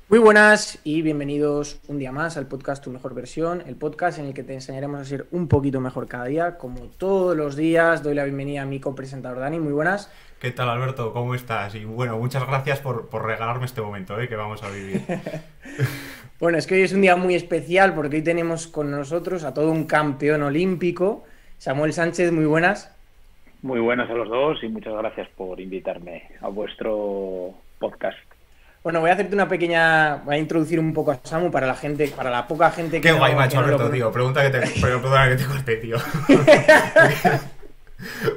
Muy buenas y bienvenidos un día más al podcast Tu Mejor Versión, el podcast en el que te enseñaremos a ser un poquito mejor cada día. Como todos los días, doy la bienvenida a mi copresentador Dani. Muy buenas. ¿Qué tal, Alberto? ¿Cómo estás? Y bueno, muchas gracias por regalarme este momento, que vamos a vivir. Bueno, es que hoy es un día muy especial porque hoy tenemos con nosotros a todo un campeón olímpico, Samuel Sánchez. Muy buenas. Muy buenas a los dos y muchas gracias por invitarme a vuestro podcast. Bueno, voy a introducir un poco a Samu para la gente, para la poca gente Qué que guay, no, que macho, no lo Alberto, conoce. tío. Perdona que te corté, tío.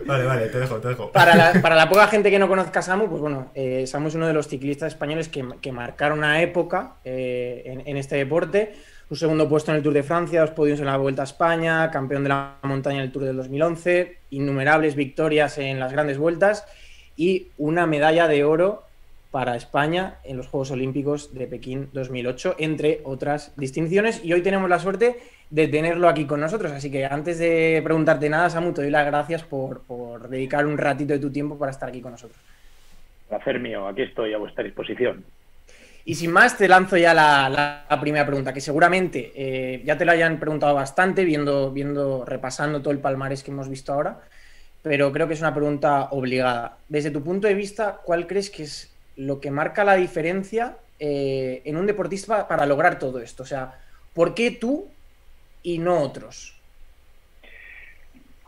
Vale, te dejo. Para la poca gente que no conozca a Samu, pues bueno, Samu es uno de los ciclistas españoles que marcaron una época en este deporte. Un segundo puesto en el Tour de Francia, 2 podios en la Vuelta a España, campeón de la montaña en el Tour del 2011, innumerables victorias en las grandes vueltas y una medalla de oro para España en los Juegos Olímpicos de Pekín 2008, entre otras distinciones. Y hoy tenemos la suerte de tenerlo aquí con nosotros. Así que antes de preguntarte nada, Samu, te doy las gracias por dedicar un ratito de tu tiempo para estar aquí con nosotros. Placer mío, aquí estoy a vuestra disposición. Y sin más, te lanzo ya la primera pregunta, que seguramente ya te lo hayan preguntado bastante, repasando todo el palmarés que hemos visto ahora, pero creo que es una pregunta obligada. Desde tu punto de vista, ¿cuál crees que es lo que marca la diferencia en un deportista para lograr todo esto? O sea, ¿por qué tú y no otros?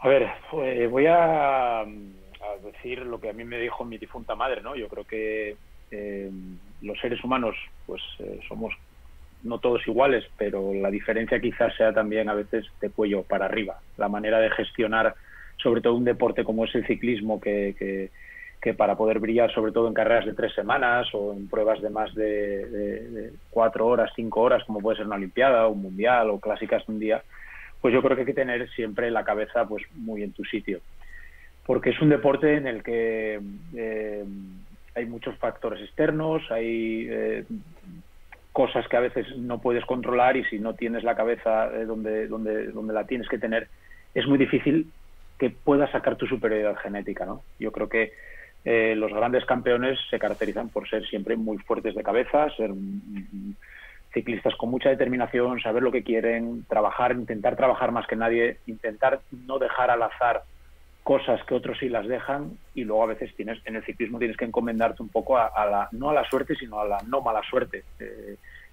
A ver, voy a decir lo que a mí me dijo mi difunta madre, ¿no? Yo creo que los seres humanos, pues somos no todos iguales, pero la diferencia quizás sea también a veces de cuello para arriba. La manera de gestionar, sobre todo un deporte como es el ciclismo, que para poder brillar, sobre todo en carreras de 3 semanas o en pruebas de más de 4 horas, 5 horas, como puede ser una olimpiada, un mundial o clásicas de un día, pues yo creo que hay que tener siempre la cabeza pues muy en tu sitio. Porque es un deporte en el que hay muchos factores externos, hay cosas que a veces no puedes controlar y si no tienes la cabeza donde la tienes que tener, es muy difícil que puedas sacar tu superioridad genética, ¿no? Yo creo que los grandes campeones se caracterizan por ser siempre muy fuertes de cabeza, ser ciclistas con mucha determinación, saber lo que quieren, trabajar, intentar trabajar más que nadie, intentar no dejar al azar cosas que otros sí las dejan y luego a veces en el ciclismo tienes que encomendarte un poco no a la suerte, sino a la no mala suerte.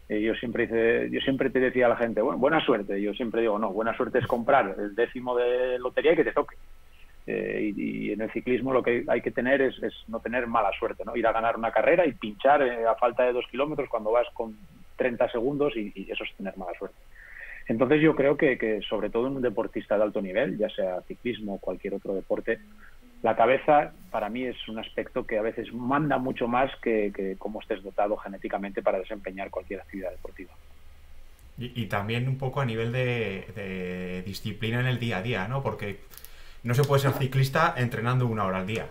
Yo siempre te decía a la gente, bueno, buena suerte. Yo siempre digo, no, buena suerte es comprar el 10º de lotería y que te toque. Y en el ciclismo lo que hay que tener es no tener mala suerte, ¿no? Ir a ganar una carrera y pinchar a falta de 2 kilómetros cuando vas con 30 segundos y eso es tener mala suerte. Entonces yo creo que sobre todo en un deportista de alto nivel, ya sea ciclismo o cualquier otro deporte, la cabeza para mí es un aspecto que a veces manda mucho más que cómo estés dotado genéticamente para desempeñar cualquier actividad deportiva. Y también un poco a nivel de disciplina en el día a día, ¿no? Porque no se puede ser ciclista entrenando 1 hora al día.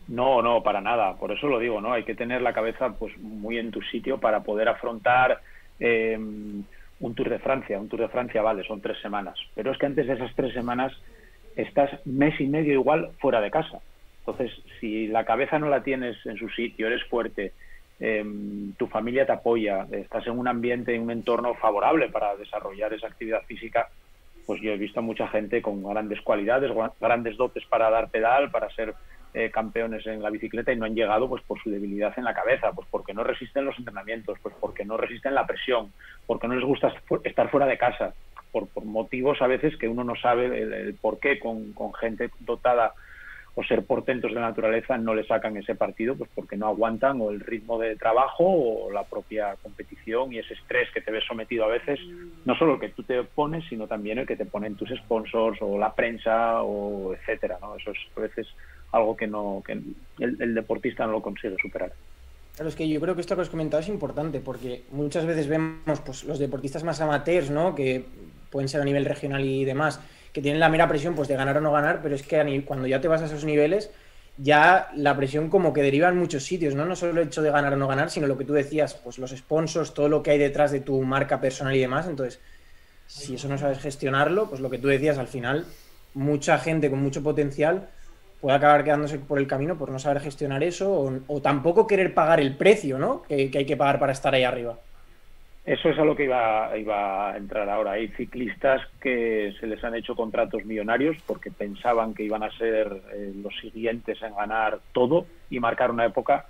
No, para nada. Por eso lo digo, ¿no? Hay que tener la cabeza pues muy en tu sitio para poder afrontar un Tour de Francia. Un Tour de Francia, vale, son 3 semanas. Pero es que antes de esas 3 semanas estás mes y medio igual fuera de casa. Entonces, si la cabeza no la tienes en su sitio, eres fuerte, tu familia te apoya, estás en un ambiente, en un entorno favorable para desarrollar esa actividad física, pues yo he visto a mucha gente con grandes cualidades, grandes dotes para dar pedal, para ser campeones en la bicicleta y no han llegado pues por su debilidad en la cabeza, pues porque no resisten los entrenamientos, pues porque no resisten la presión, porque no les gusta estar fuera de casa, por motivos a veces que uno no sabe el por qué con gente dotada o ser portentos de la naturaleza no le sacan ese partido, pues porque no aguantan o el ritmo de trabajo o la propia competición y ese estrés que te ves sometido a veces, no solo el que tú te pones, sino también el que te ponen tus sponsors o la prensa o etcétera, ¿no? Eso es a veces algo que el deportista no lo consigue superar. Claro, es que yo creo que esto que os comentado es importante porque muchas veces vemos pues, los deportistas más amateurs, ¿no? Que pueden ser a nivel regional y demás, que tienen la mera presión pues, de ganar o no ganar, pero es que cuando ya te vas a esos niveles, ya la presión como que deriva en muchos sitios, ¿no? No solo el hecho de ganar o no ganar, sino lo que tú decías, pues los sponsors, todo lo que hay detrás de tu marca personal y demás. Entonces, si eso no sabes gestionarlo, pues lo que tú decías, al final, mucha gente con mucho potencial puede acabar quedándose por el camino por no saber gestionar eso o tampoco querer pagar el precio, ¿no? Que hay que pagar para estar ahí arriba. Eso es a lo que iba a entrar ahora. Hay ciclistas que se les han hecho contratos millonarios porque pensaban que iban a ser los siguientes en ganar todo y marcar una época,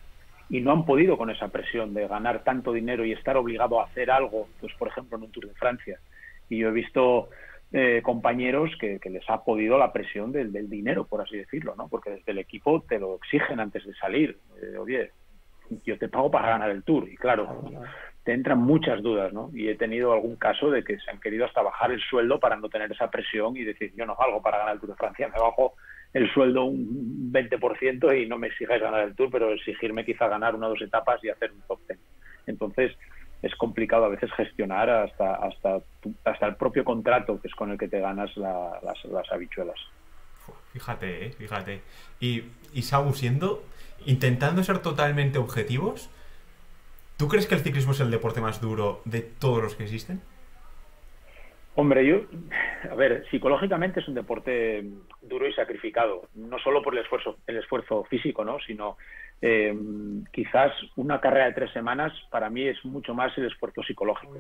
y no han podido con esa presión de ganar tanto dinero y estar obligado a hacer algo, pues por ejemplo en un Tour de Francia. Y yo he visto compañeros que les ha podido la presión del dinero, por así decirlo, ¿no? Porque desde el equipo te lo exigen antes de salir. Oye, yo te pago para ganar el Tour. Y claro, te entran muchas dudas, ¿no? Y he tenido algún caso de que se han querido hasta bajar el sueldo para no tener esa presión y decir, yo no valgo para ganar el Tour de Francia, me bajo el sueldo un 20% y no me exijáis ganar el Tour, pero exigirme quizá ganar 1 o 2 etapas y hacer un top 10. Entonces, es complicado a veces gestionar hasta el propio contrato, que es con el que te ganas las habichuelas. Fíjate, fíjate. Y Samu, intentando ser totalmente objetivos, ¿tú crees que el ciclismo es el deporte más duro de todos los que existen? Hombre, a ver, psicológicamente es un deporte duro y sacrificado, no solo por el esfuerzo físico, ¿no? Sino quizás una carrera de 3 semanas para mí es mucho más el esfuerzo psicológico.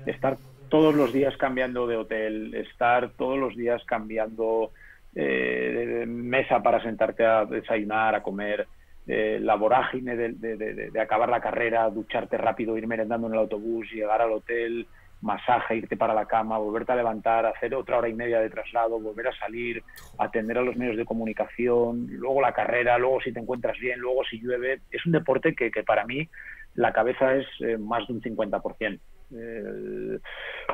Estar todos los días cambiando de hotel, estar todos los días cambiando de mesa para sentarte a desayunar, a comer, la vorágine de acabar la carrera, ducharte rápido, ir merendando en el autobús, llegar al hotel, masaje, irte para la cama, volverte a levantar, hacer otra hora y media de traslado, volver a salir, atender a los medios de comunicación, luego la carrera, luego si te encuentras bien, luego si llueve. Es un deporte que para mí la cabeza es más de un 50%.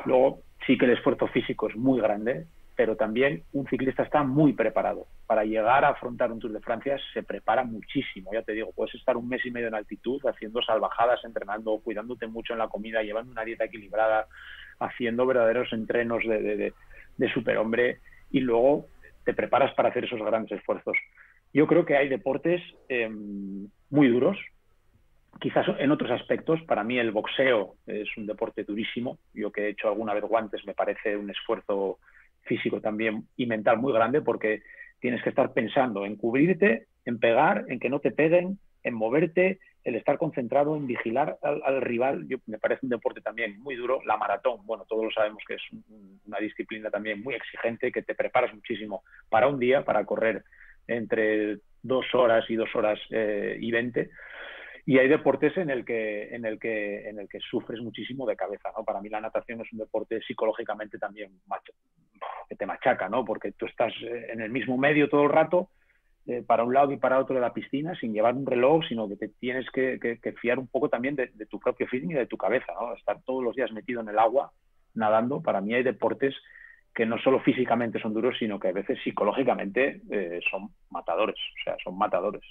Luego sí que el esfuerzo físico es muy grande, pero también un ciclista está muy preparado. Para llegar a afrontar un Tour de Francia se prepara muchísimo, ya te digo, puedes estar 1 mes y medio en altitud haciendo salvajadas, entrenando, cuidándote mucho en la comida, llevando una dieta equilibrada, haciendo verdaderos entrenos de superhombre, y luego te preparas para hacer esos grandes esfuerzos. Yo creo que hay deportes muy duros, quizás en otros aspectos. Para mí el boxeo es un deporte durísimo. Yo que he hecho alguna vez guantes me parece un esfuerzo físico también y mental muy grande, porque tienes que estar pensando en cubrirte, en pegar, en que no te peguen, en moverte, el estar concentrado en vigilar al rival. Me parece un deporte también muy duro. La maratón, bueno, todos lo sabemos que es una disciplina también muy exigente, que te preparas muchísimo para un día, para correr entre 2 horas y 2 horas y 20. Y hay deportes en el que sufres muchísimo de cabeza, ¿no? Para mí la natación es un deporte psicológicamente también que te machaca, ¿no? Porque tú estás en el mismo medio todo el rato, para un lado y para otro de la piscina, sin llevar un reloj, sino que te tienes que fiar un poco también de tu propio feeling y de tu cabeza, ¿no? Estar todos los días metido en el agua, nadando. Para mí hay deportes que no solo físicamente son duros, sino que a veces psicológicamente son matadores, o sea, son matadores.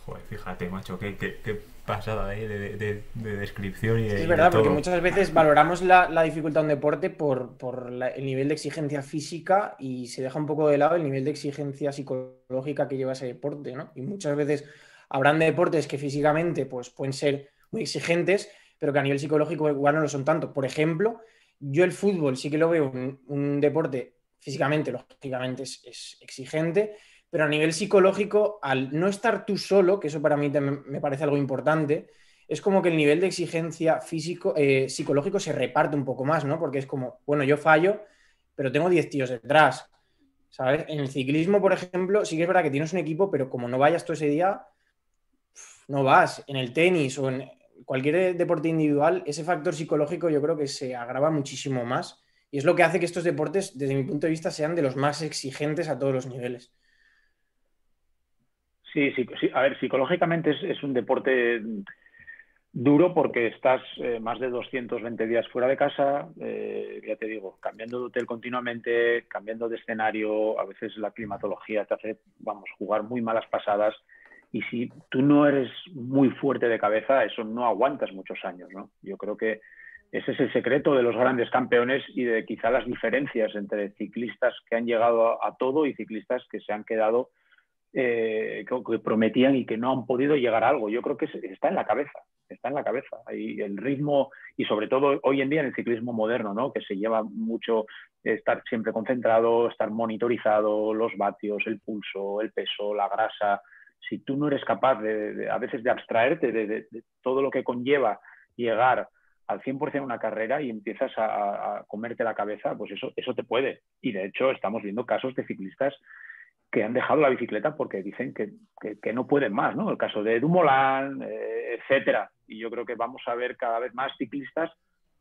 Joder, fíjate, macho, qué pasada de descripción y Es de verdad, porque todo. muchas veces valoramos la dificultad de un deporte por el nivel de exigencia física y se deja un poco de lado el nivel de exigencia psicológica que lleva ese deporte, ¿no? Y muchas veces habrán deportes que físicamente pues, pueden ser muy exigentes, pero que a nivel psicológico igual no lo son tanto. Por ejemplo, yo el fútbol sí que lo veo un deporte físicamente, lógicamente es exigente, pero a nivel psicológico, al no estar tú solo, que eso para mí me parece algo importante, es como que el nivel de exigencia psicológico se reparte un poco más, ¿no? Porque es como, bueno, yo fallo, pero tengo 10 tíos detrás, ¿sabes? En el ciclismo, por ejemplo, sí que es verdad que tienes un equipo, pero como no vayas todo ese día, no vas. En el tenis o en cualquier deporte individual, ese factor psicológico yo creo que se agrava muchísimo más y es lo que hace que estos deportes, desde mi punto de vista, sean de los más exigentes a todos los niveles. Sí, sí, sí. A ver, psicológicamente es un deporte duro porque estás más de 220 días fuera de casa, ya te digo, cambiando de hotel continuamente, cambiando de escenario, a veces la climatología te hace, vamos, jugar muy malas pasadas, y si tú no eres muy fuerte de cabeza, eso no aguantas muchos años, ¿no? Yo creo que ese es el secreto de los grandes campeones y de quizá las diferencias entre ciclistas que han llegado a todo y ciclistas que se han quedado que prometían y que no han podido llegar a algo. Yo creo que está en la cabeza. está en la cabeza. Y el ritmo, y sobre todo hoy en día en el ciclismo moderno, ¿no? Que se lleva mucho estar siempre concentrado, estar monitorizado, los vatios, el pulso, el peso, la grasa. Si tú no eres capaz a veces de abstraerte de todo lo que conlleva llegar al 100% en una carrera y empiezas a comerte la cabeza, pues eso te puede. Y de hecho estamos viendo casos de ciclistas que han dejado la bicicleta porque dicen que no pueden más, ¿no? El caso de Dumoulin, etcétera. Y yo creo que vamos a ver cada vez más ciclistas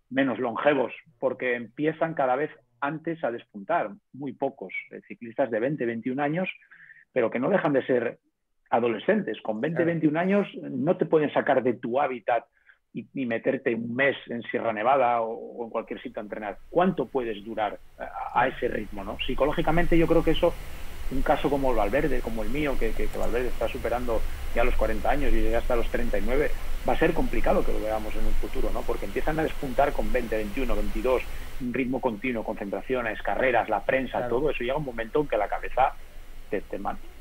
menos longevos, porque empiezan cada vez antes a despuntar. Muy pocos ciclistas de 20, 21 años, pero que no dejan de ser adolescentes. Con 20, 21 años no te pueden sacar de tu hábitat y meterte un mes en Sierra Nevada o en cualquier sitio a entrenar. ¿Cuánto puedes durar a ese ritmo, ¿no? Psicológicamente yo creo que eso, un caso como el Valverde, como el mío, que Valverde está superando ya los 40 años y llega hasta los 39, va a ser complicado que lo veamos en un futuro, ¿no? Porque empiezan a despuntar con 20, 21, 22, un ritmo continuo, concentraciones, carreras, la prensa, claro. Todo eso llega un momento en que la cabeza te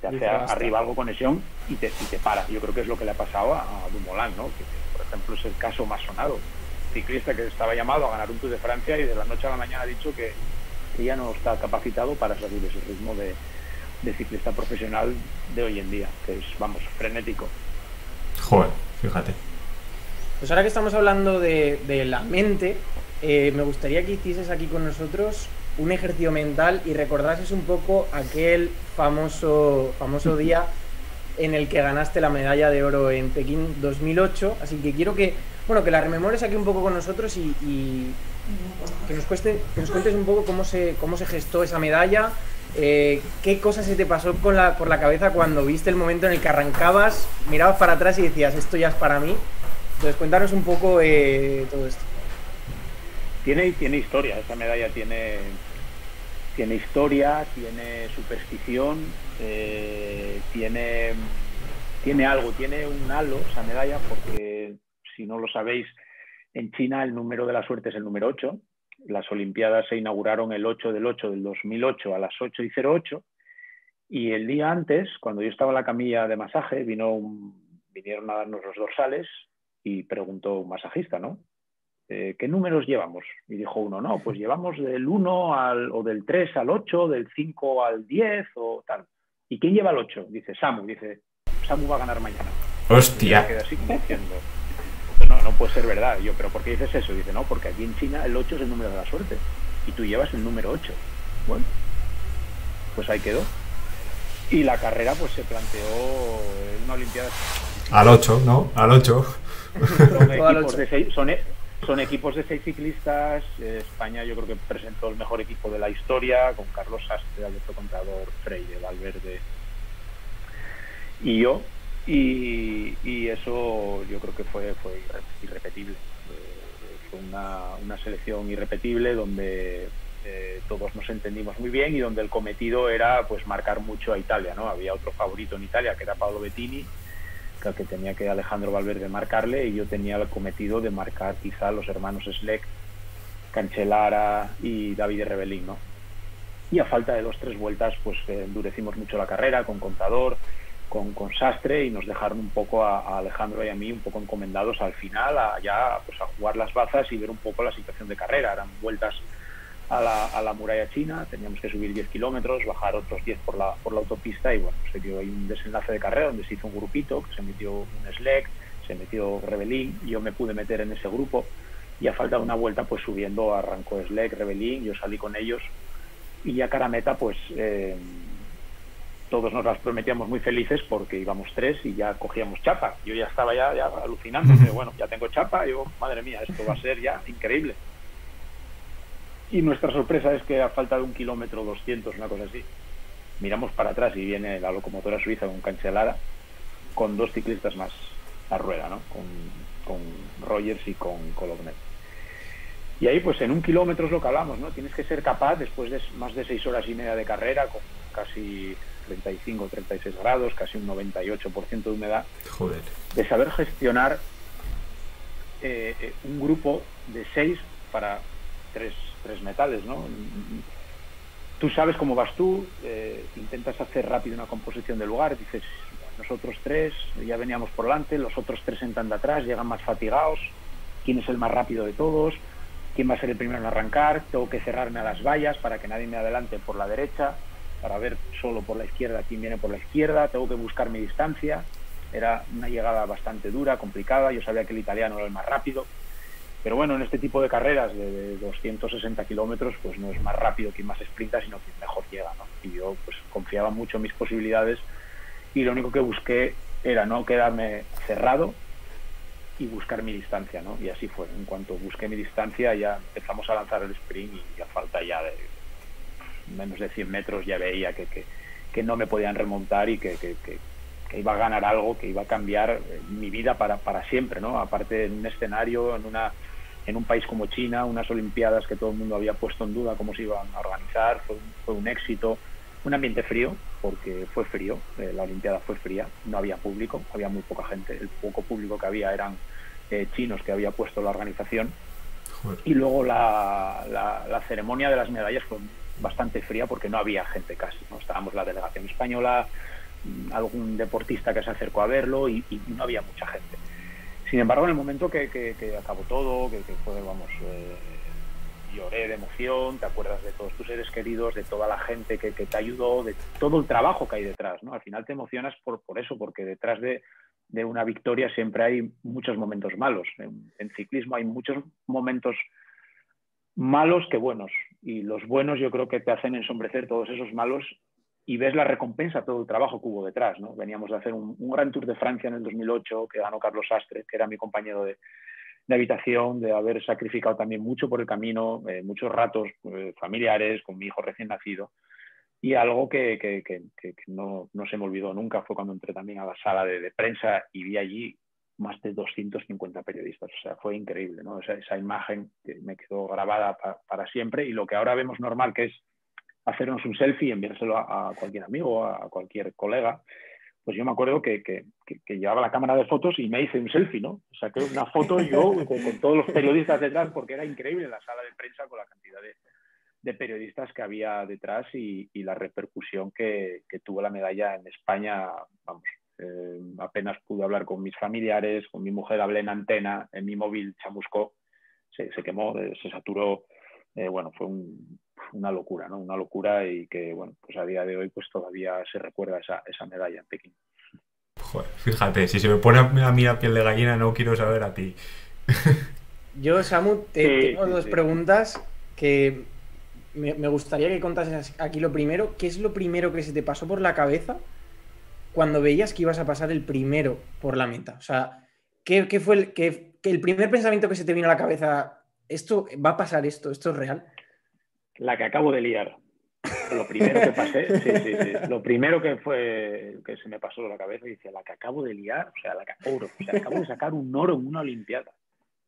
hace arriba algo conexión y te para. Yo creo que es lo que le ha pasado a Dumoulin, ¿no? Que, por ejemplo, es el caso más sonado. Ciclista que estaba llamado a ganar un Tour de Francia y de la noche a la mañana ha dicho que ya no está capacitado para salir de ese ritmo de ciclista profesional de hoy en día, que es, vamos, frenético. Joder, fíjate. Pues ahora que estamos hablando de la mente, me gustaría que hicieses aquí con nosotros un ejercicio mental y recordases un poco aquel famoso día en el que ganaste la medalla de oro en Pekín 2008. Así que quiero que la rememores aquí un poco con nosotros y que nos cuentes un poco cómo se gestó esa medalla, qué cosas se te pasó por la cabeza cuando viste el momento en el que arrancabas, mirabas para atrás y decías, esto ya es para mí. Entonces cuéntanos un poco todo esto. Tiene historia, esa medalla tiene historia, tiene superstición, tiene algo, tiene un halo esa medalla, porque si no lo sabéis, en China el número de la suerte es el número 8. Las Olimpiadas se inauguraron el 8 del 8 del 2008 a las 8:08, y el día antes, cuando yo estaba en la camilla de masaje, vinieron a darnos los dorsales y preguntó un masajista, ¿no? ¿Qué números llevamos? Y dijo uno, no, pues llevamos del 1 o del 3 al 8, del 5 al 10 o tal. ¿Y quién lleva el 8? Dice Samu. Dice, Samu va a ganar mañana. Hostia. Y así diciendo, no puede ser verdad. Y yo, ¿pero por qué dices eso? Dice, no, porque aquí en China el 8 es el número de la suerte. Y tú llevas el número 8. Bueno, pues ahí quedó. Y la carrera pues se planteó en una Olimpiada. Al 8, ¿no? Al 8. Son equipos de 6 ciclistas. España yo creo que presentó el mejor equipo de la historia, con Carlos Sastre, Alberto Contador, Freire, Valverde y yo. Y eso yo creo que fue irrepetible. Fue una selección irrepetible donde todos nos entendimos muy bien y donde el cometido era pues marcar mucho a Italia, ¿no? Había otro favorito en Italia que era Paolo Bettini, que tenía que Alejandro Valverde marcarle, y yo tenía el cometido de marcar quizá a los hermanos Schleck, Cancellara y Davide Rebellin, ¿no? Y a falta de 2-3 vueltas pues endurecimos mucho la carrera con Contador, con Sastre, y nos dejaron un poco a Alejandro y a mí un poco encomendados al final a jugar las bazas y ver un poco la situación de carrera. Eran vueltas a la muralla china, teníamos que subir 10 kilómetros, bajar otros 10 por la autopista, y bueno, se dio ahí un desenlace de carrera donde se hizo un grupito, que se metió un Schleck, se metió Rebellin, yo me pude meter en ese grupo, y a falta de una vuelta pues subiendo arrancó Schleck, Rebellin, yo salí con ellos, y ya cara meta pues todos nos las prometíamos muy felices porque íbamos 3 y ya cogíamos chapa. Yo ya estaba ya alucinando, que bueno, ya tengo chapa, y yo, madre mía, esto va a ser ya increíble. Y nuestra sorpresa es que a falta de 1 kilómetro 200, una cosa así, miramos para atrás y viene la locomotora suiza con Cancellara, con 2 ciclistas más a rueda, ¿no? Con Rogers y con Colognet. Y ahí pues en 1 kilómetro es lo que hablamos, ¿no? Tienes que ser capaz, después de más de 6 horas y media de carrera, con casi 35 o 36 grados, casi un 98% de humedad, joder, de saber gestionar un grupo de 6 para 3 metales, ¿no? Tú sabes cómo vas tú, intentas hacer rápido una composición del lugar, dices, nosotros tres ya veníamos por delante, los otros tres entran de atrás, llegan más fatigados, quién es el más rápido de todos, quién va a ser el primero en arrancar, tengo que cerrarme a las vallas para que nadie me adelante por la derecha, para ver solo por la izquierda quién viene por la izquierda, tengo que buscar mi distancia. Era una llegada bastante dura, complicada, yo sabía que el italiano era el más rápido, pero bueno, en este tipo de carreras de 260 kilómetros, pues no es más rápido quien más sprinta, sino quien mejor llega, ¿no? Y yo pues confiaba mucho en mis posibilidades y lo único que busqué era no quedarme cerrado y buscar mi distancia, ¿no? Y así fue. En cuanto busqué mi distancia ya empezamos a lanzar el sprint y a falta ya de menos de 100 metros ya veía que no me podían remontar y que iba a ganar algo, que iba a cambiar mi vida para siempre, ¿no? Aparte, en un escenario, en un país como China, unas Olimpiadas que todo el mundo había puesto en duda cómo se iban a organizar, fue un éxito, un ambiente frío, porque fue frío, la Olimpiada fue fría, no había público, había muy poca gente, el poco público que había eran chinos que había puesto la organización. Joder. Y luego la ceremonia de las medallas fue bastante fría porque no había gente casi, ¿no? Estábamos la delegación española, algún deportista que se acercó a verlo y no había mucha gente. Sin embargo, en el momento que acabó todo, que fue, vamos, lloré de emoción, te acuerdas de todos tus seres queridos, de toda la gente que te ayudó, de todo el trabajo que hay detrás, ¿no? Al final te emocionas por eso, porque detrás de una victoria siempre hay muchos momentos malos. En ciclismo hay muchos momentos malos que buenos, y los buenos yo creo que te hacen ensombrecer todos esos malos y ves la recompensa, todo el trabajo que hubo detrás, ¿no? Veníamos de hacer un gran Tour de Francia en el 2008, que ganó Carlos Sastre, que era mi compañero de habitación, de haber sacrificado también mucho por el camino, muchos ratos familiares, con mi hijo recién nacido, y algo que no se me olvidó nunca fue cuando entré también a la sala de prensa y vi allí más de 250 periodistas. O sea, fue increíble, ¿no? Esa imagen que me quedó grabada para siempre, y lo que ahora vemos normal, que es hacernos un selfie y enviárselo a cualquier amigo, a cualquier colega, pues yo me acuerdo que llevaba la cámara de fotos y me hice un selfie, ¿no? Saqué una foto yo con todos los periodistas detrás, porque era increíble la sala de prensa con la cantidad de periodistas que había detrás y la repercusión que tuvo la medalla en España. Vamos, apenas pude hablar con mis familiares, con mi mujer hablé en antena, en mi móvil chamuscó, se quemó, se saturó. Bueno, fue una locura, ¿no? Una locura, y que, bueno, pues a día de hoy pues todavía se recuerda esa medalla en Pekín. Joder, fíjate, si se me pone a mí la piel de gallina, no quiero saber a ti. Yo, Samu, tengo dos preguntas que me gustaría que contases aquí. Lo primero, ¿qué es lo primero que se te pasó por la cabeza cuando veías que ibas a pasar el primero por la meta? O sea, ¿qué fue el primer pensamiento que se te vino a la cabeza? ¿Esto va a pasar? ¿Esto es real? La que acabo de liar. Lo primero que pasé, sí. Lo primero que se me pasó por la cabeza, y dice, la que acabo de liar, o sea, acabo de sacar un oro en una Olimpiada.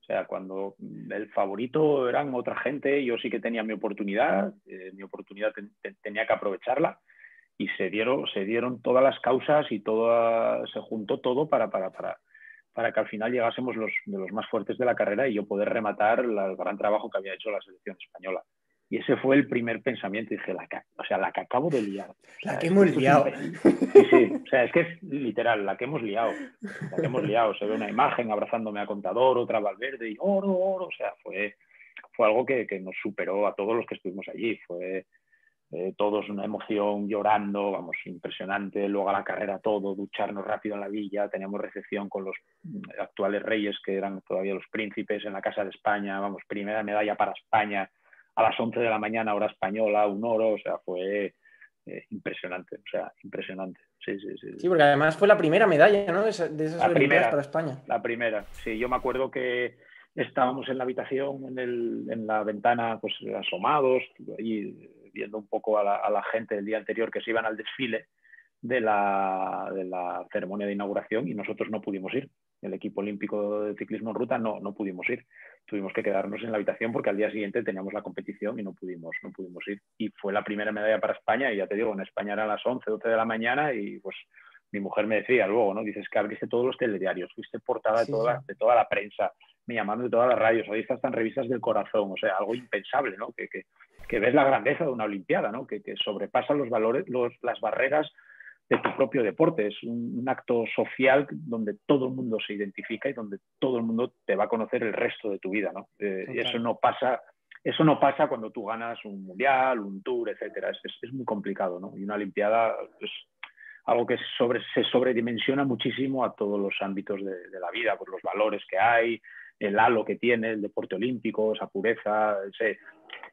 O sea, cuando el favorito eran otra gente, yo sí que tenía mi oportunidad tenía que aprovecharla, y se dieron todas las causas y se juntó todo para que al final llegásemos de los más fuertes de la carrera y yo poder rematar el gran trabajo que había hecho la selección española. Y ese fue el primer pensamiento. Dije, la que acabo de liar. O sea, la que hemos liado. Sí. O sea, es que es literal, la que hemos liado. La que hemos liado. Se ve una imagen abrazándome a Contador, otra a Valverde, y oro. O sea, fue algo que nos superó a todos los que estuvimos allí. Fue todos una emoción, llorando, vamos, impresionante. Luego a la carrera todo, ducharnos rápido en la villa. Teníamos recepción con los actuales reyes, que eran todavía los príncipes, en la Casa de España. Vamos, primera medalla para España a las 11 de la mañana, hora española, un oro. O sea, fue impresionante. O sea, impresionante. Sí. Sí, porque además fue la primera medalla, ¿no? De esas Olimpiadas para España. La primera, sí. Yo me acuerdo que estábamos en la habitación, en la ventana, pues asomados, y viendo un poco a la gente del día anterior que se iban al desfile de la ceremonia de inauguración, y nosotros no pudimos ir. El equipo olímpico de ciclismo en ruta no pudimos ir. Tuvimos que quedarnos en la habitación porque al día siguiente teníamos la competición y no pudimos ir. Y fue la primera medalla para España, y ya te digo, en España eran las 11, 12 de la mañana, y pues mi mujer me decía luego, ¿no? Dices que abriste todos los telediarios, fuiste portada de toda la prensa, me llamaron de todas las radios, ahí están revistas del corazón. O sea, algo impensable, ¿no? Que ves la grandeza de una Olimpiada, ¿no? Que sobrepasa los valores, las barreras de tu propio deporte. Es un acto social donde todo el mundo se identifica y donde todo el mundo te va a conocer el resto de tu vida, ¿no? Y eso no pasa cuando tú ganas un mundial, un tour, etcétera. Es muy complicado, ¿no? Y una Olimpiada es algo que se sobredimensiona muchísimo a todos los ámbitos de la vida, por los valores que hay, el halo que tiene el deporte olímpico, esa pureza,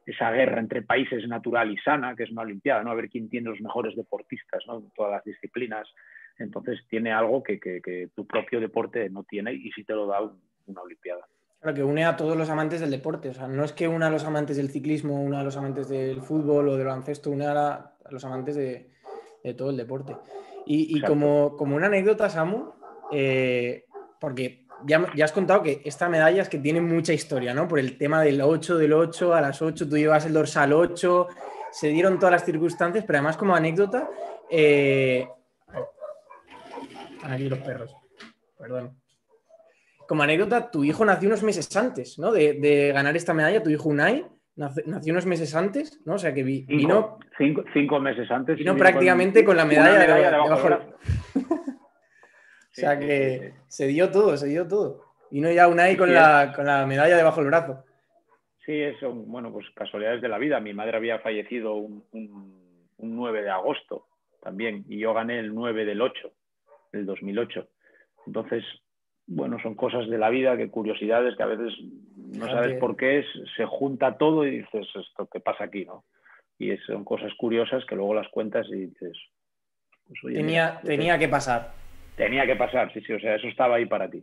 esa guerra entre países natural y sana, que es una Olimpiada, ¿no? A ver quién tiene los mejores deportistas, ¿no? En todas las disciplinas. Entonces tiene algo que tu propio deporte no tiene y sí te lo da una Olimpiada. Claro, que une a todos los amantes del deporte. O sea, no es que una a los amantes del ciclismo, una a los amantes del fútbol o del baloncesto, une a los amantes de todo el deporte. Y como una anécdota, Samu, porque ya has contado que esta medalla es que tiene mucha historia, ¿no? Por el tema del 8 a las 8, tú llevas el dorsal 8, se dieron todas las circunstancias, pero además como anécdota, están aquí los perros, perdón. Como anécdota, tu hijo nació unos meses antes, ¿no? De ganar esta medalla, tu hijo Unai nació unos meses antes, ¿no? O sea que vino... 5 meses antes. Vino prácticamente con la medalla debajo del brazo. O sea que se dio todo. Vino ya Unai con la medalla debajo del brazo. Sí, son, bueno, pues casualidades de la vida. Mi madre había fallecido un 9 de agosto también, y yo gané el 9 del 8, del 2008. Entonces, bueno, son cosas de la vida, que curiosidades que a veces no sabes por qué se junta todo y dices, ¿esto qué pasa aquí, no? Y son cosas curiosas que luego las cuentas y dices, pues, oye, tenía que pasar. Tenía que pasar, sí, o sea, eso estaba ahí para ti.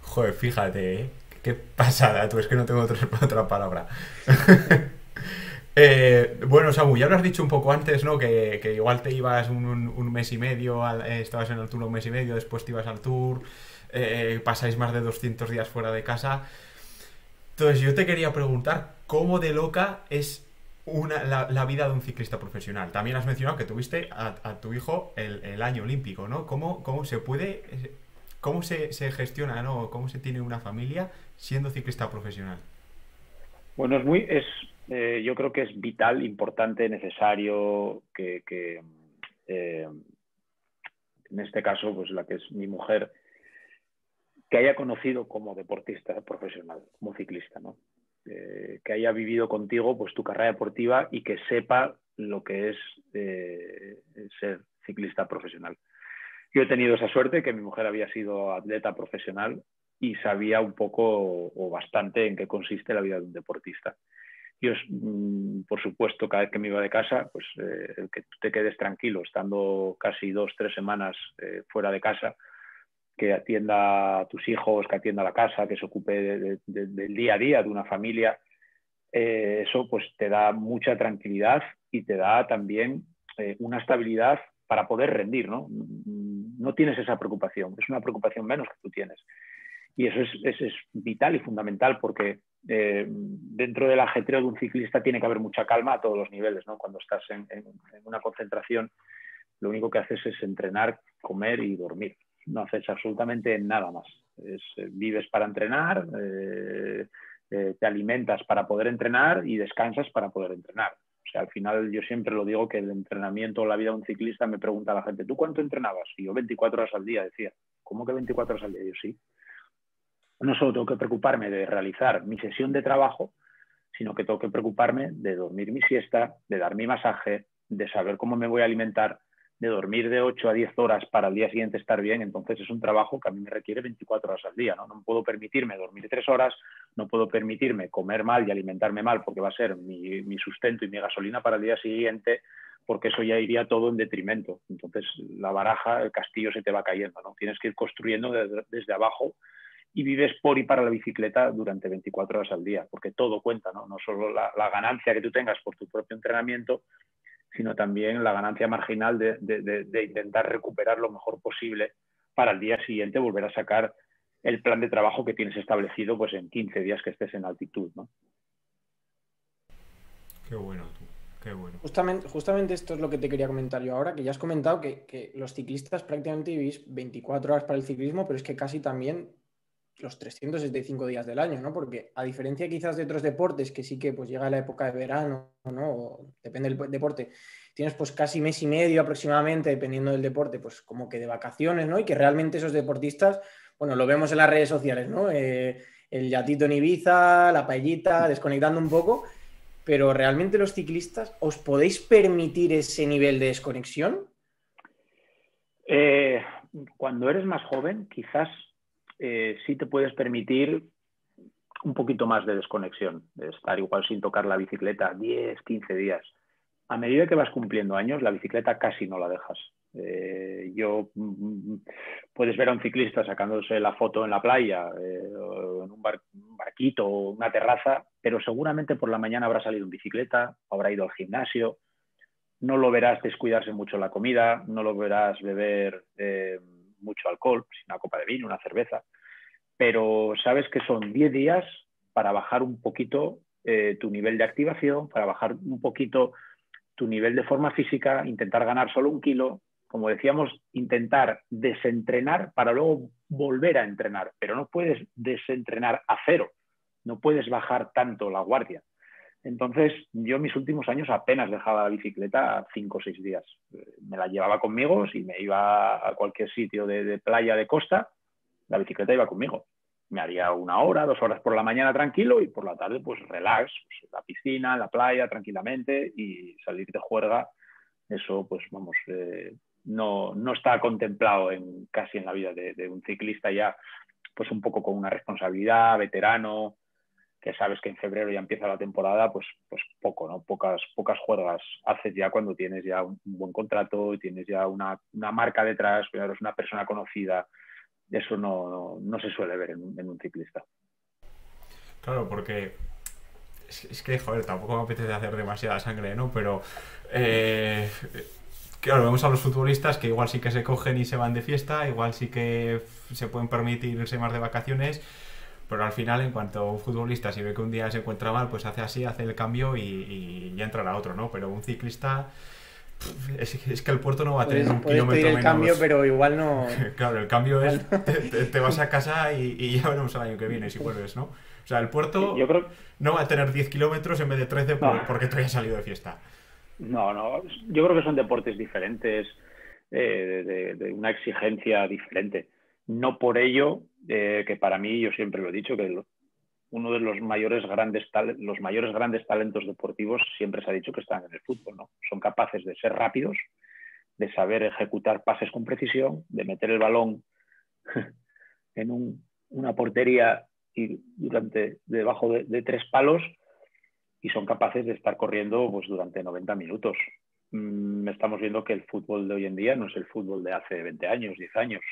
Joder, fíjate, ¿eh? Qué pasada, tú, es que no tengo otra palabra. Bueno, Samu, ya lo has dicho un poco antes, ¿no? Que igual te ibas un mes y medio, estabas en el tour un mes y medio, después te ibas al tour, pasáis más de 200 días fuera de casa. Entonces yo te quería preguntar, ¿cómo de loca es la vida de un ciclista profesional? También has mencionado que tuviste a tu hijo el año olímpico, ¿no? ¿Cómo se puede, cómo se gestiona, ¿no? ¿Cómo se tiene una familia siendo ciclista profesional? Bueno, yo creo que es vital, importante, necesario que en este caso, pues la que es mi mujer, que haya conocido como deportista profesional, como ciclista, ¿no? Que haya vivido contigo pues tu carrera deportiva y que sepa lo que es ser ciclista profesional. Yo he tenido esa suerte, que mi mujer había sido atleta profesional y sabía un poco o bastante en qué consiste la vida de un deportista. Yo, por supuesto, cada vez que me iba de casa, pues el que tú te quedes tranquilo, estando casi 2-3 semanas fuera de casa, que atienda a tus hijos, que atienda la casa, que se ocupe del día a día de una familia, eso pues te da mucha tranquilidad y te da también una estabilidad para poder rendir, ¿no? No tienes esa preocupación, es una preocupación menos que tú tienes. Y eso es vital y fundamental, porque dentro del ajetreo de un ciclista tiene que haber mucha calma a todos los niveles, ¿no? Cuando estás en una concentración, lo único que haces es entrenar, comer y dormir. No haces absolutamente nada más. Vives para entrenar, te alimentas para poder entrenar y descansas para poder entrenar. O sea, al final yo siempre lo digo, que el entrenamiento o la vida de un ciclista, me pregunta la gente, ¿tú cuánto entrenabas? Y yo 24 horas al día, decía. ¿Cómo que 24 horas al día? Yo sí. No solo tengo que preocuparme de realizar mi sesión de trabajo, sino que tengo que preocuparme de dormir mi siesta, de dar mi masaje, de saber cómo me voy a alimentar, de dormir de 8 a 10 horas para el día siguiente estar bien. Entonces es un trabajo que a mí me requiere 24 horas al día, ¿no? No puedo permitirme dormir 3 horas, no puedo permitirme comer mal y alimentarme mal, porque va a ser mi sustento y mi gasolina para el día siguiente, porque eso ya iría todo en detrimento. Entonces la baraja, el castillo se te va cayendo, ¿no? Tienes que ir construyendo desde abajo, y vives por y para la bicicleta durante 24 horas al día, porque todo cuenta, ¿no? No solo la ganancia que tú tengas por tu propio entrenamiento, sino también la ganancia marginal de intentar recuperar lo mejor posible para el día siguiente volver a sacar el plan de trabajo que tienes establecido pues en 15 días que estés en altitud, ¿no? Qué bueno, tú. Qué bueno. Justamente esto es lo que te quería comentar yo ahora, que ya has comentado que los ciclistas prácticamente vivís 24 horas para el ciclismo, pero es que casi también los 365 días del año, ¿no? Porque a diferencia quizás de otros deportes, que sí que pues llega la época de verano, ¿no? O depende del deporte, tienes pues casi mes y medio aproximadamente, dependiendo del deporte, pues como que de vacaciones, ¿no? Y que realmente esos deportistas, bueno, lo vemos en las redes sociales, ¿no? El yatito en Ibiza, la paellita, desconectando un poco, pero realmente los ciclistas, ¿os podéis permitir ese nivel de desconexión? Eh, Cuando eres más joven, quizás sí te puedes permitir un poquito más de desconexión, de estar igual sin tocar la bicicleta 10, 15 días. A medida que vas cumpliendo años, la bicicleta casi no la dejas. Puedes ver a un ciclista sacándose la foto en la playa, o en un barquito o una terraza, pero seguramente por la mañana habrá salido en bicicleta, habrá ido al gimnasio, no lo verás descuidarse mucho la comida, no lo verás beber mucho alcohol, una copa de vino, una cerveza, pero sabes que son 10 días para bajar un poquito tu nivel de activación, para bajar un poquito tu nivel de forma física, intentar ganar solo 1 kilo, como decíamos, intentar desentrenar para luego volver a entrenar, pero no puedes desentrenar a cero, no puedes bajar tanto la guardia. Entonces, yo mis últimos años apenas dejaba la bicicleta 5 o 6 días. Me la llevaba conmigo, si me iba a cualquier sitio de playa, de costa, la bicicleta iba conmigo. Me haría 1 hora, 2 horas por la mañana tranquilo y por la tarde pues relax, pues, en la piscina, en la playa, tranquilamente, y salir de juerga, eso pues vamos, no está contemplado casi en la vida de un ciclista ya, pues un poco con una responsabilidad, veterano, que sabes que en febrero ya empieza la temporada, pues poco, ¿no? Pocas juergas haces ya cuando tienes ya un buen contrato y tienes ya una marca detrás, eres una persona conocida. Eso no se suele ver en un ciclista. Claro, porque es que, joder, tampoco me apetece hacer demasiada sangre, ¿no? Pero, claro, vemos a los futbolistas que igual sí que se cogen y se van de fiesta, igual sí que se pueden permitir irse más de vacaciones, pero al final, en cuanto un futbolista, si ve que un día se encuentra mal, pues hace así, hace el cambio y ya entrará otro, ¿no? Pero un ciclista, es que el puerto no va a tener un Puedes pedir kilómetro el menos. Cambio, pero igual no. Claro, el cambio igual es no. te vas a casa y ya veremos el año que viene si vuelves, ¿no? O sea, el puerto Yo creo. no va a tener 10 kilómetros en vez de 13 No, porque tú hayas salido de fiesta. no. Yo creo que son deportes diferentes, de una exigencia diferente. No por ello, que para mí, yo siempre lo he dicho, que uno de los mayores grandes talentos deportivos siempre se ha dicho que están en el fútbol, ¿no? Son capaces de ser rápidos, de saber ejecutar pases con precisión, de meter el balón en una portería y debajo de 3 palos, y son capaces de estar corriendo pues, durante 90 minutos. Estamos viendo que el fútbol de hoy en día no es el fútbol de hace 20 años, 10 años.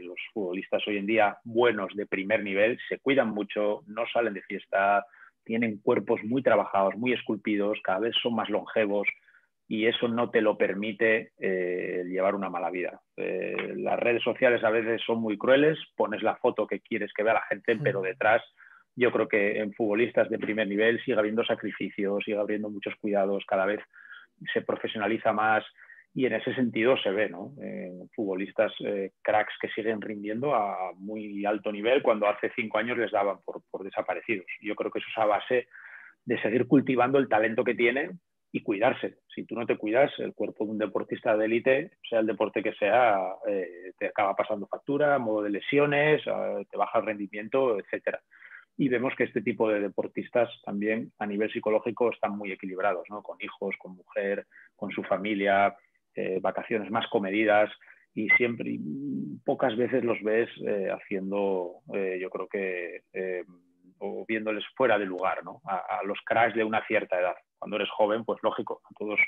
Los futbolistas hoy en día buenos de primer nivel se cuidan mucho, no salen de fiesta, tienen cuerpos muy trabajados, muy esculpidos, cada vez son más longevos, y eso no te lo permite llevar una mala vida. Las redes sociales a veces son muy crueles, pones la foto que quieres que vea la gente, pero detrás yo creo que en futbolistas de primer nivel sigue habiendo sacrificios, sigue habiendo muchos cuidados, cada vez se profesionaliza más, y en ese sentido se ve, ¿no? Futbolistas cracks que siguen rindiendo a muy alto nivel cuando hace 5 años les daban por desaparecidos. Yo creo que eso es a base de seguir cultivando el talento que tienen y cuidarse. Si tú no te cuidas, el cuerpo de un deportista de élite, sea el deporte que sea, te acaba pasando factura, a modo de lesiones, te baja el rendimiento, etcétera. Y vemos que este tipo de deportistas también a nivel psicológico están muy equilibrados, ¿no? Con hijos, con mujer, con su familia, vacaciones más comedidas, y siempre, pocas veces los ves haciendo, yo creo que, o viéndoles fuera de lugar, ¿no? A los cracks de una cierta edad. Cuando eres joven, pues lógico, a todos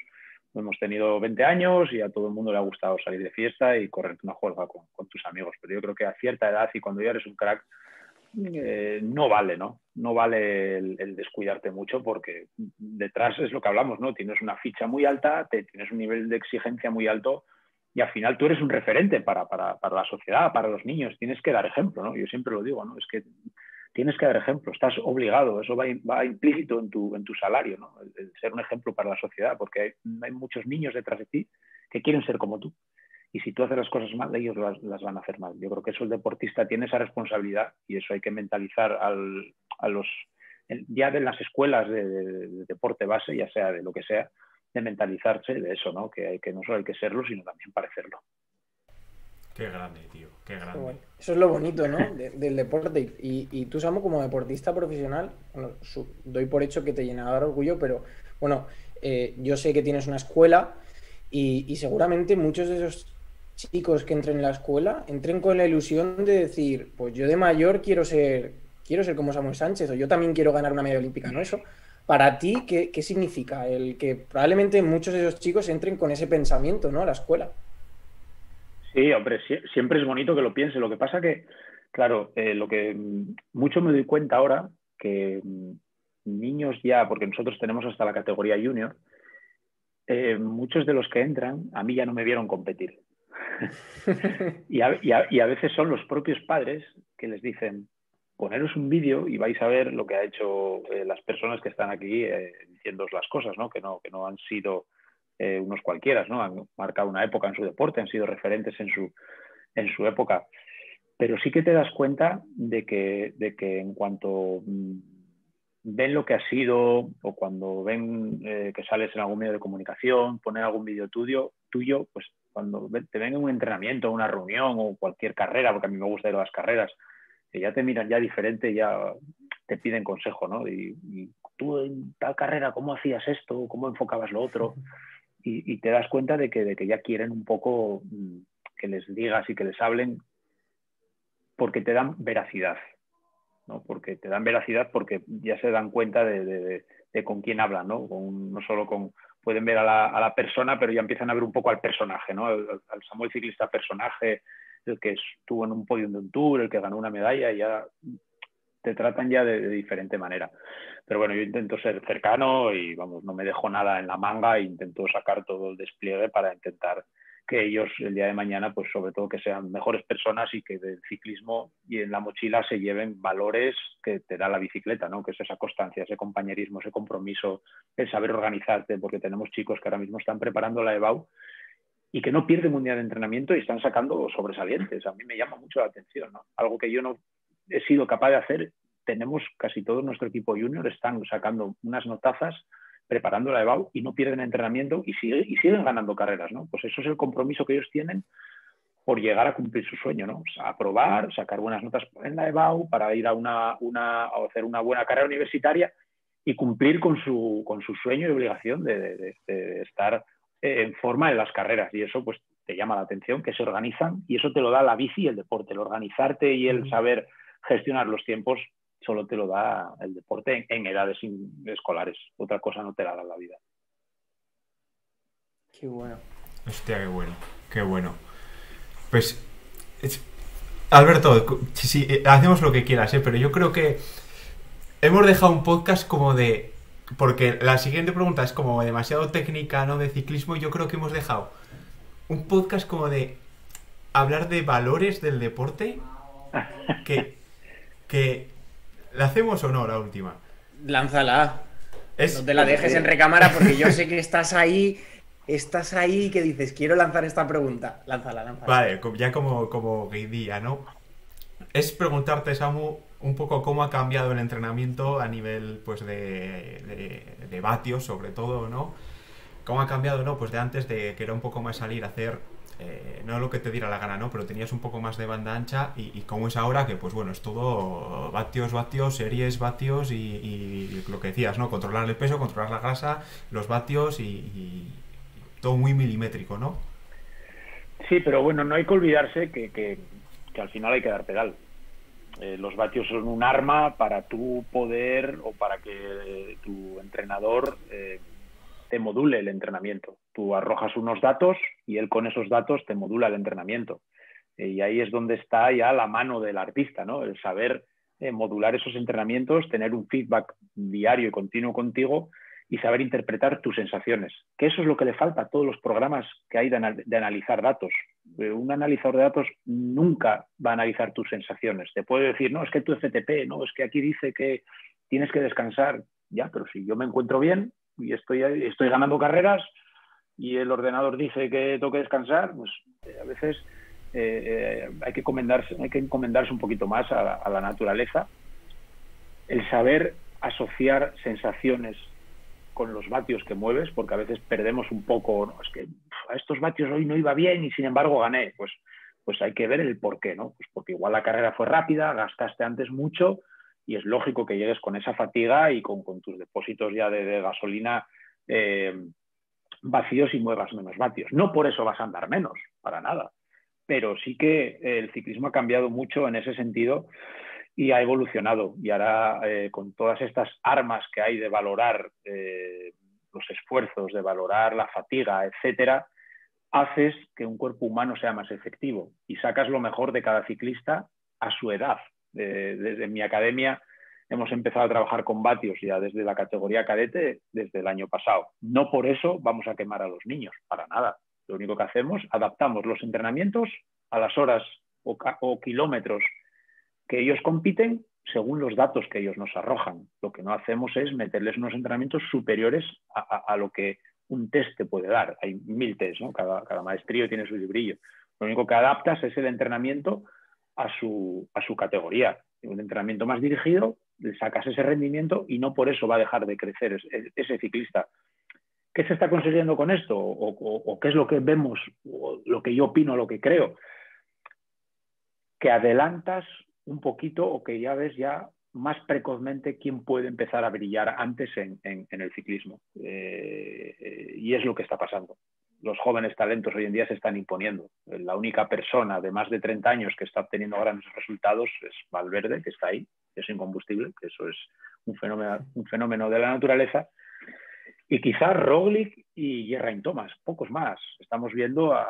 hemos tenido 20 años y a todo el mundo le ha gustado salir de fiesta y correrte una juerga con tus amigos, pero yo creo que a cierta edad y cuando ya eres un crack, no vale, ¿no? No vale el descuidarte mucho, porque detrás es lo que hablamos, ¿no? Tienes una ficha muy alta, tienes un nivel de exigencia muy alto, y al final tú eres un referente para la sociedad, para los niños. Tienes que dar ejemplo, ¿no? Yo siempre lo digo, ¿no? Es que tienes que dar ejemplo, estás obligado, eso va implícito en tu salario, ¿no? El ser un ejemplo para la sociedad, porque hay muchos niños detrás de ti que quieren ser como tú. Y si tú haces las cosas mal, ellos las van a hacer mal. Yo creo que eso el deportista tiene esa responsabilidad, y eso hay que mentalizar a los, ya de las escuelas de deporte base, ya sea de lo que sea, mentalizarse de eso, ¿no? Que no solo hay que serlo, sino también parecerlo. Qué grande, tío, qué grande. Bueno, eso es lo bonito, ¿no? Del deporte. Y tú, Samu, como deportista profesional, bueno, doy por hecho que te llenará de orgullo, pero bueno, yo sé que tienes una escuela y seguramente muchos de esos chicos que entren en la escuela entren con la ilusión de decir, pues yo de mayor quiero ser como Samuel Sánchez, o yo también quiero ganar una medalla olímpica, ¿no? Eso, para ti, ¿qué significa? El que probablemente muchos de esos chicos entren con ese pensamiento, ¿no? A la escuela. Sí, hombre, siempre es bonito que lo piense. Lo que pasa que, claro, lo que mucho me doy cuenta ahora, que niños ya, porque nosotros tenemos hasta la categoría junior, muchos de los que entran a mí ya no me vieron competir. y a veces son los propios padres que les dicen, poneros un vídeo y vais a ver lo que ha hecho las personas que están aquí diciéndoos las cosas, ¿no? Que no han sido unos cualquiera, ¿no? Han marcado una época en su deporte, han sido referentes en su época. Pero sí que te das cuenta de que en cuanto ven lo que has sido, o cuando ven que sales en algún medio de comunicación, ponen algún vídeo tuyo, pues cuando te ven en un entrenamiento, una reunión o cualquier carrera, porque a mí me gusta ir a las carreras, que ya te miran ya diferente, ya te piden consejo, ¿no? Y tú en tal carrera, ¿cómo hacías esto? ¿Cómo enfocabas lo otro? Y te das cuenta de que ya quieren un poco que les digas y que les hablen, porque te dan veracidad, ¿no? Porque te dan veracidad porque ya se dan cuenta de con quién hablan, ¿no? No solo pueden ver a la persona, pero ya empiezan a ver un poco al personaje, ¿no? Al Samuel ciclista personaje, el que estuvo en un podium de un tour, el que ganó una medalla, y ya te tratan ya de diferente manera. Pero bueno, yo intento ser cercano y, vamos, no me dejo nada en la manga e intento sacar todo el despliegue para intentar que ellos el día de mañana, pues sobre todo que sean mejores personas y que del ciclismo y en la mochila se lleven valores que te da la bicicleta, ¿no? Que es esa constancia, ese compañerismo, ese compromiso, el saber organizarte, porque tenemos chicos que ahora mismo están preparando la EBAU y que no pierden un día de entrenamiento y están sacando sobresalientes. A mí me llama mucho la atención, ¿no? Algo que yo no he sido capaz de hacer. Tenemos casi todo nuestro equipo junior, están sacando unas notazas, preparando la EBAU y no pierden entrenamiento y siguen ganando carreras, ¿no? Pues eso es el compromiso que ellos tienen por llegar a cumplir su sueño, ¿no? O sea, aprobar, sacar buenas notas en la EBAU para ir a hacer una buena carrera universitaria y cumplir con su sueño y obligación de estar en forma en las carreras. Y eso pues te llama la atención, que se organizan, y eso te lo da la bici y el deporte. El organizarte y el saber gestionar los tiempos solo te lo da el deporte en edades escolares. Otra cosa no te la da la vida. Qué bueno. Hostia, qué bueno, qué bueno. Pues, Alberto, sí, hacemos lo que quieras, pero yo creo que hemos dejado un podcast como de... Porque la siguiente pregunta es como demasiado técnica, ¿no? De ciclismo, y yo creo que hemos dejado un podcast como de hablar de valores del deporte que ¿la hacemos o no la última? Lánzala. No te la dejes en recámara porque yo sé que estás ahí que dices, quiero lanzar esta pregunta. Lánzala. Vale, ya como guía, ¿no? Es preguntarte, Samu, un poco cómo ha cambiado el entrenamiento a nivel, pues, de vatios, sobre todo, ¿no? ¿Cómo ha cambiado, no? Pues de antes, de que era un poco más salir a hacer... no lo que te diera la gana, ¿no? Pero tenías un poco más de banda ancha y cómo es ahora, que pues bueno, es todo vatios, series, vatios y lo que decías, ¿no? Controlar el peso, controlar la grasa, los vatios y todo muy milimétrico, ¿no? Sí, pero bueno, no hay que olvidarse que al final hay que dar pedal. Los vatios son un arma para tu poder, o para que tu entrenador te module el entrenamiento. Tú arrojas unos datos y él con esos datos te modula el entrenamiento. Y ahí es donde está ya la mano del artista, ¿no? El saber modular esos entrenamientos, tener un feedback diario y continuo contigo y saber interpretar tus sensaciones. Que eso es lo que le falta a todos los programas que hay de analizar datos. Un analizador de datos nunca va a analizar tus sensaciones. Te puede decir, no, es que tu FTP, no, es que aquí dice que tienes que descansar. Ya, pero si yo me encuentro bien y estoy ganando carreras y el ordenador dice que tengo que descansar, pues a veces hay que encomendarse un poquito más a la naturaleza, el saber asociar sensaciones con los vatios que mueves, porque a veces perdemos un poco, ¿no? Es que a estos vatios hoy no iba bien y sin embargo gané. Pues hay que ver el por qué, ¿no? Pues porque igual la carrera fue rápida, gastaste antes mucho y es lógico que llegues con esa fatiga y con tus depósitos ya de gasolina vacíos y muevas menos vatios. No por eso vas a andar menos, para nada. Pero sí que el ciclismo ha cambiado mucho en ese sentido y ha evolucionado. Y ahora, con todas estas armas que hay de valorar los esfuerzos, de valorar la fatiga, etcétera, haces que un cuerpo humano sea más efectivo y sacas lo mejor de cada ciclista a su edad. Desde mi academia hemos empezado a trabajar con vatios ya desde la categoría cadete desde el año pasado. No por eso vamos a quemar a los niños, para nada. Lo único que hacemos, adaptamos los entrenamientos a las horas o kilómetros que ellos compiten según los datos que ellos nos arrojan. Lo que no hacemos es meterles unos entrenamientos superiores a lo que un test te puede dar. Hay 1000 tests, ¿no? Cada maestrío tiene su librillo. Lo único que adaptas es el entrenamiento a su categoría. Un entrenamiento más dirigido, le sacas ese rendimiento y no por eso va a dejar de crecer ese ciclista. ¿Qué se está consiguiendo con esto? ¿O qué es lo que vemos? O lo que yo opino, lo que creo. Que adelantas un poquito o que ya ves ya más precozmente quién puede empezar a brillar antes en el ciclismo. Y es lo que está pasando. Los jóvenes talentos hoy en día se están imponiendo. La única persona de más de 30 años que está obteniendo grandes resultados es Valverde, que está ahí, que es incombustible, que eso es un fenómeno de la naturaleza. Y quizás Roglic y Geraint Thomas, pocos más. Estamos viendo a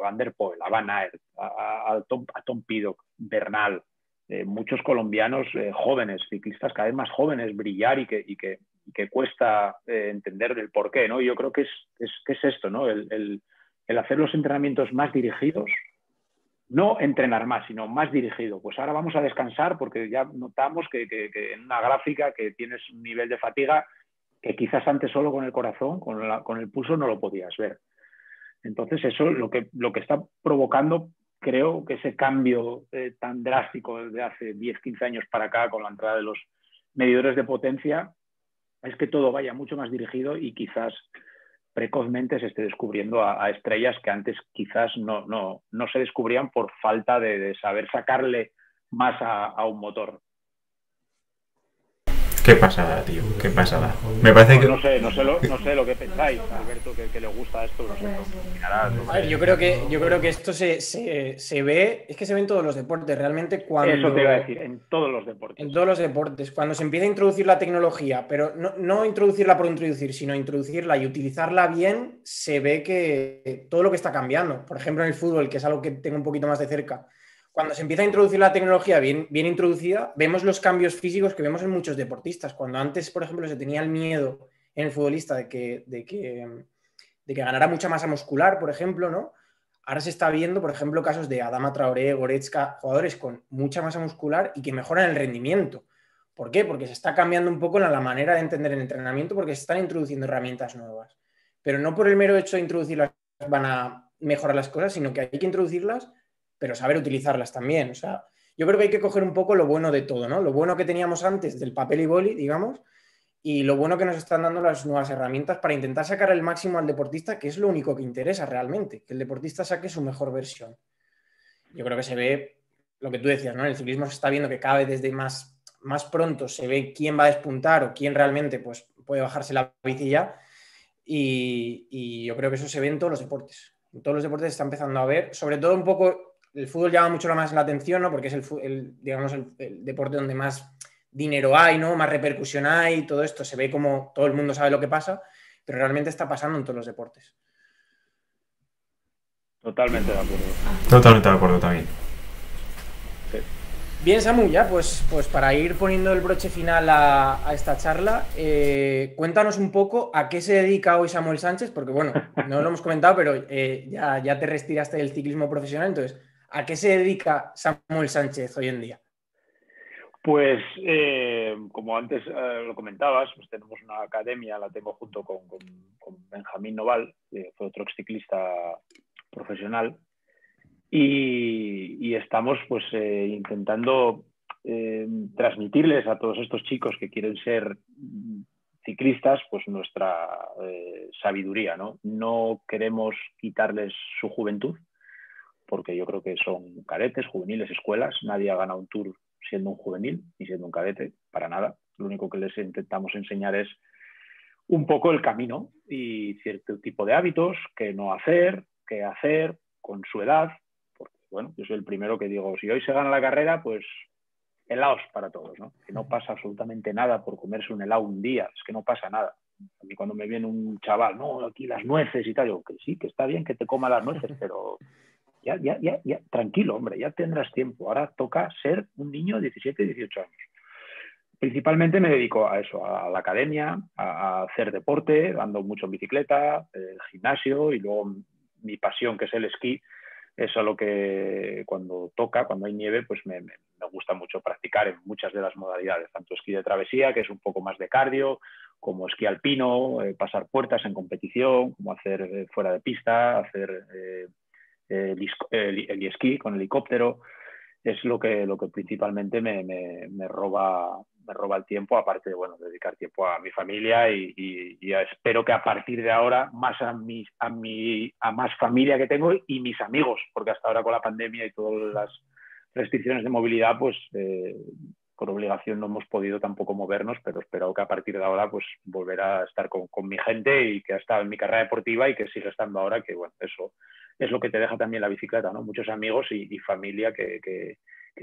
Van der Poel, a Van Aert, a Tom Pidcock, Bernal, muchos colombianos jóvenes, ciclistas cada vez más jóvenes, brillar y que cuesta entender el porqué, ¿no? Y yo creo que es esto, ¿no? El hacer los entrenamientos más dirigidos, no entrenar más, sino más dirigido. Pues ahora vamos a descansar porque ya notamos que en una gráfica que tienes un nivel de fatiga que quizás antes solo con el corazón, con el pulso no lo podías ver. Entonces eso lo que está provocando, creo que ese cambio tan drástico desde hace 10, 15 años para acá con la entrada de los medidores de potencia, es que todo vaya mucho más dirigido y quizás precozmente se esté descubriendo a estrellas que antes quizás no se descubrían por falta de saber sacarle más a un motor. Qué pasada, tío, qué pasada. Me parece que... No sé lo que pensáis, Alberto, que le gusta esto, no sé, opinarás. A ver, yo creo que esto se ve, es que se ve en todos los deportes, realmente cuando... Eso te iba a decir, en todos los deportes. En todos los deportes, cuando se empieza a introducir la tecnología, pero no introducirla por introducir, sino introducirla y utilizarla bien, se ve que todo lo que está cambiando. Por ejemplo, en el fútbol, que es algo que tengo un poquito más de cerca, cuando se empieza a introducir la tecnología bien introducida, vemos los cambios físicos que vemos en muchos deportistas. Cuando antes, por ejemplo, se tenía el miedo en el futbolista de que ganara mucha masa muscular, por ejemplo, ¿no? Ahora se está viendo, por ejemplo, casos de Adama Traoré, Goretzka, jugadores con mucha masa muscular y que mejoran el rendimiento. ¿Por qué? Porque se está cambiando un poco la manera de entender el entrenamiento porque se están introduciendo herramientas nuevas. Pero no por el mero hecho de introducirlas van a mejorar las cosas, sino que hay que introducirlas, pero saber utilizarlas también. O sea, yo creo que hay que coger un poco lo bueno de todo, ¿no? Lo bueno que teníamos antes del papel y boli, digamos, y lo bueno que nos están dando las nuevas herramientas para intentar sacar el máximo al deportista, que es lo único que interesa realmente, que el deportista saque su mejor versión. Yo creo que se ve lo que tú decías, ¿no? En el ciclismo se está viendo que cada vez desde más pronto se ve quién va a despuntar o quién realmente pues, puede bajarse la bici ya, y yo creo que eso se ve en todos los deportes. En todos los deportes se está empezando a ver, sobre todo un poco, el fútbol llama mucho más la atención, ¿no? Porque es el deporte donde más dinero hay, ¿no? Más repercusión hay, todo esto se ve como todo el mundo sabe lo que pasa, pero realmente está pasando en todos los deportes. Totalmente de acuerdo. Totalmente de acuerdo también. Sí. Bien, Samu, ya pues para ir poniendo el broche final a esta charla, cuéntanos un poco a qué se dedica hoy Samuel Sánchez, porque bueno, no lo hemos comentado, pero ya te retiraste del ciclismo profesional, entonces, ¿a qué se dedica Samuel Sánchez hoy en día? Pues, como antes lo comentabas, pues tenemos una academia, la tengo junto con Benjamín Noval, que fue otro exciclista profesional, y estamos pues intentando transmitirles a todos estos chicos que quieren ser ciclistas, pues nuestra sabiduría, ¿no? No queremos quitarles su juventud, porque yo creo que son cadetes, juveniles, escuelas. Nadie ha ganado un Tour siendo un juvenil ni siendo un cadete, para nada. Lo único que les intentamos enseñar es un poco el camino y cierto tipo de hábitos, qué no hacer, qué hacer con su edad. Porque, bueno, yo soy el primero que digo, si hoy se gana la carrera, pues helados para todos, ¿no? Que no pasa absolutamente nada por comerse un helado un día, es que no pasa nada. A mí cuando me viene un chaval, no, aquí las nueces y tal, digo, que sí, que está bien que te coma las nueces, pero ya, tranquilo, hombre, ya tendrás tiempo. Ahora toca ser un niño de 17, 18 años. Principalmente me dedico a eso, a la academia, a hacer deporte, ando mucho en bicicleta, gimnasio, y luego mi pasión, que es el esquí, es algo que cuando hay nieve, pues me gusta mucho practicar en muchas de las modalidades, tanto esquí de travesía, que es un poco más de cardio, como esquí alpino, pasar puertas en competición, como hacer fuera de pista, hacer el esquí con helicóptero. Es lo que principalmente me roba el tiempo, aparte de, bueno, dedicar tiempo a mi familia y espero que a partir de ahora más a más familia que tengo y mis amigos, porque hasta ahora con la pandemia y todas las restricciones de movilidad, pues por obligación no hemos podido tampoco movernos, pero espero que a partir de ahora pues volver a estar con mi gente y que ha estado en mi carrera deportiva y que sigue estando ahora, que bueno, eso es lo que te deja también la bicicleta, ¿no? Muchos amigos y familia que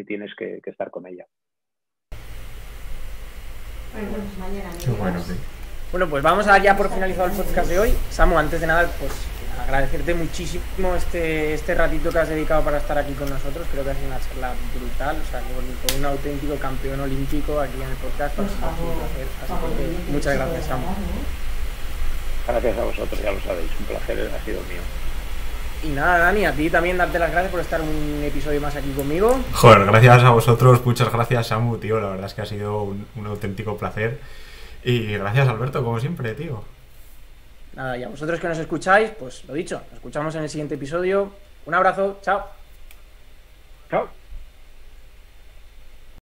tienes que estar con ella. Bueno, sí. Bueno, pues vamos a dar ya por finalizado el podcast de hoy. Samu, antes de nada, pues agradecerte muchísimo este ratito que has dedicado para estar aquí con nosotros. Creo que ha sido una charla brutal, o sea, que bonito, un auténtico campeón olímpico aquí en el podcast. Pues, así que muchas gracias, Samu. Gracias a vosotros, ya lo sabéis, un placer ha sido mío. Y nada, Dani, a ti también darte las gracias por estar un episodio más aquí conmigo. Joder, gracias a vosotros, muchas gracias, Samu, tío, la verdad es que ha sido un auténtico placer. Y gracias, Alberto, como siempre, tío. Nada, y a vosotros que nos escucháis, pues lo dicho, nos escuchamos en el siguiente episodio. Un abrazo, chao. Chao.